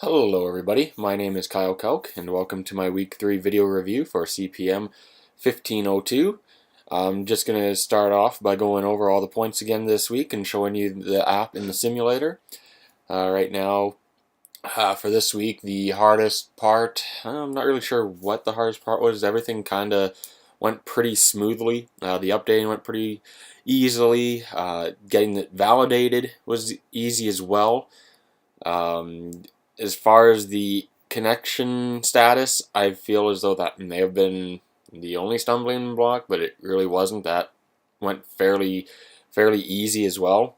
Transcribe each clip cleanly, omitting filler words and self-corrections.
Hello everybody, my name is Kyle Kelk and welcome to my week 3 video review for CPM 1502. I'm just going to start off by going over all the points again this week and showing you the app in the simulator. Right now, for this week, the hardest part, I'm not really sure what the hardest part was. Everything kind of went pretty smoothly. The updating went pretty easily. Getting it validated was easy as well. As far as the connection status, I feel as though that may have been the only stumbling block, but it really wasn't. That went fairly easy as well.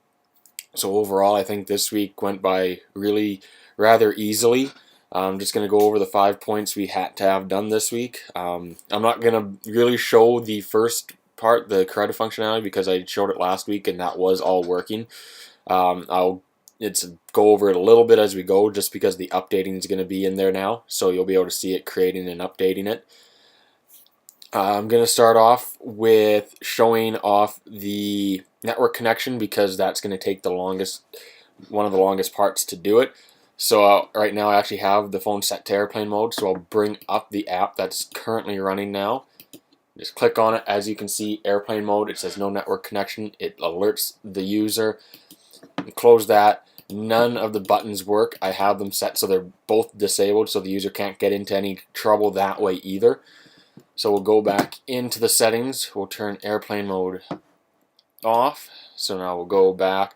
So overall, I think this week went by really rather easily. I'm just going to go over the 5 points we had to have done this week. I'm not going to really show the first part, the credit functionality, because I showed it last week and that was all working. I'll go over it a little bit as we go, just because the updating is going to be in there now, so you'll be able to see it creating and updating it. I'm going to start off with showing off the network connection because that's going to take the longest, one of the longest parts to do it. So right now I actually have the phone set to airplane mode, so I'll bring up the app that's currently running now. Just click on it. As you can see, airplane mode, it says no network connection. It alerts the user. Close that. None of the buttons work. I have them set so they're both disabled, so the user can't get into any trouble that way either. So we'll go back into the settings. We'll turn airplane mode off. So now we'll go back.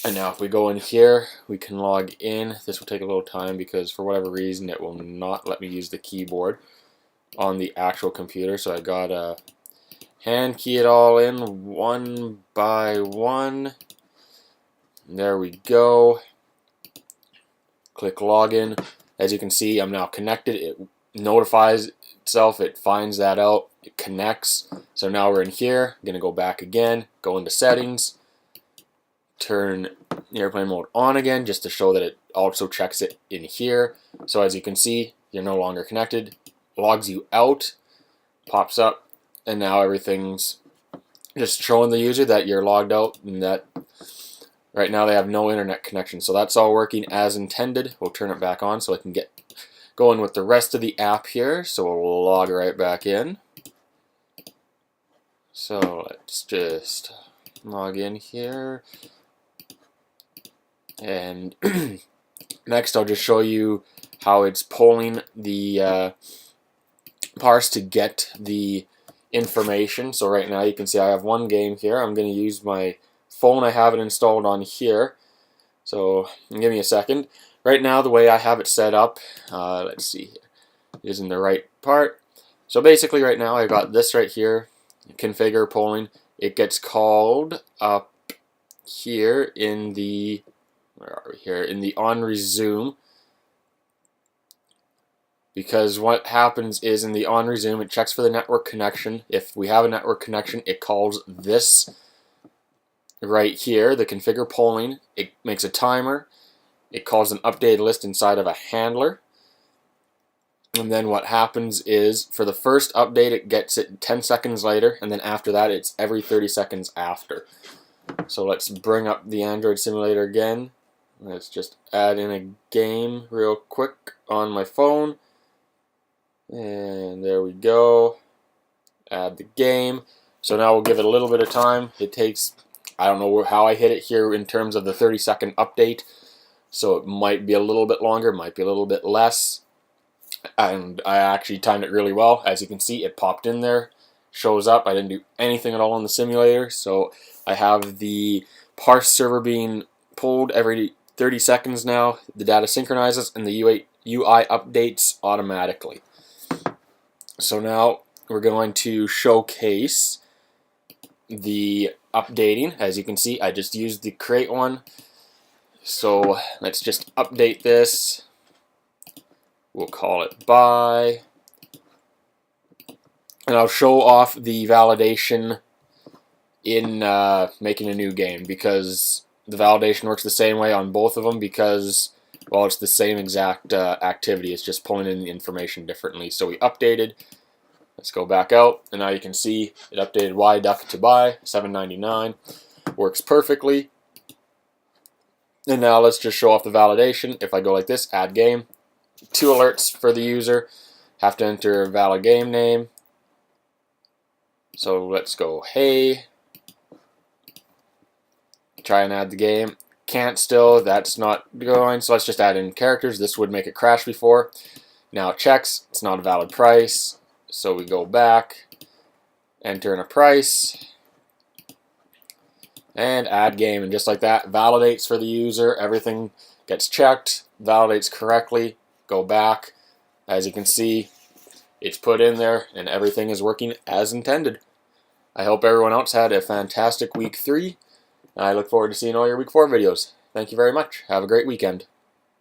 And now if we go in here, we can log in. This will take a little time because for whatever reason it will not let me use the keyboard on the actual computer. So I gotta hand key it all in one by one. There we go. Click login. As you can see, I'm now connected. It notifies itself. It finds that out. It connects. So now we're in here. I'm going to go back again. Go into settings. Turn airplane mode on again just to show that it also checks it in here. So as you can see, you're no longer connected. Logs you out. Pops up. And now everything's just showing the user that you're logged out and that right now they have no internet connection. So that's all working as intended. We'll turn it back on so I can get going with the rest of the app here. So we'll log right back in. So let's just log in here. And next I'll just show you how it's polling the parse to get the information. So right now you can see I have one game here. I'm going to use my phone. I have it installed on here, so give me a second. Right now the way I have it set up, let's see here, using the right part. So basically right now I got this right here, configure polling. It gets called up here in the, where are we here, in the on resume, because what happens is in the on resume it checks for the network connection. If we have a network connection, it calls this right here, the configure polling. It makes a timer. It calls an updated list inside of a handler. And then what happens is for the first update it gets it 10 seconds later, and then after that it's every 30 seconds after. So let's bring up the Android simulator again. Let's just add in a game real quick on my phone. And there we go. Add the game. So now we'll give it a little bit of time. It takes, I don't know how I hit it here in terms of the 30-second update, so it might be a little bit longer, might be a little bit less, and I actually timed it really well. As you can see, it popped in there, shows up. I didn't do anything at all in the simulator, so I have the parse server being pulled every 30 seconds now. The data synchronizes and the UI updates automatically. So now we're going to showcase the updating. As you can see, I just used the create one. So let's just update this. We'll call it bye. And I'll show off the validation in making a new game, because the validation works the same way on both of them, because, well, it's the same exact activity. It's just pulling in the information differently. So we updated. Let's go back out, and now you can see it updated Y duck to buy, $7.99. Works perfectly. And now let's just show off the validation. If I go like this, add game, 2 alerts for the user, have to enter a valid game name. So let's go, hey, try and add the game. Can't still, that's not going, so let's just add in characters. This would make it crash before. Now it checks, it's not a valid price, so we go back, enter in a price, and add game, and just like that, validates for the user, everything gets checked, validates correctly, go back. As you can see, it's put in there, and everything is working as intended. I hope everyone else had a fantastic week 3. I look forward to seeing all your week 4 videos. Thank you very much. Have a great weekend.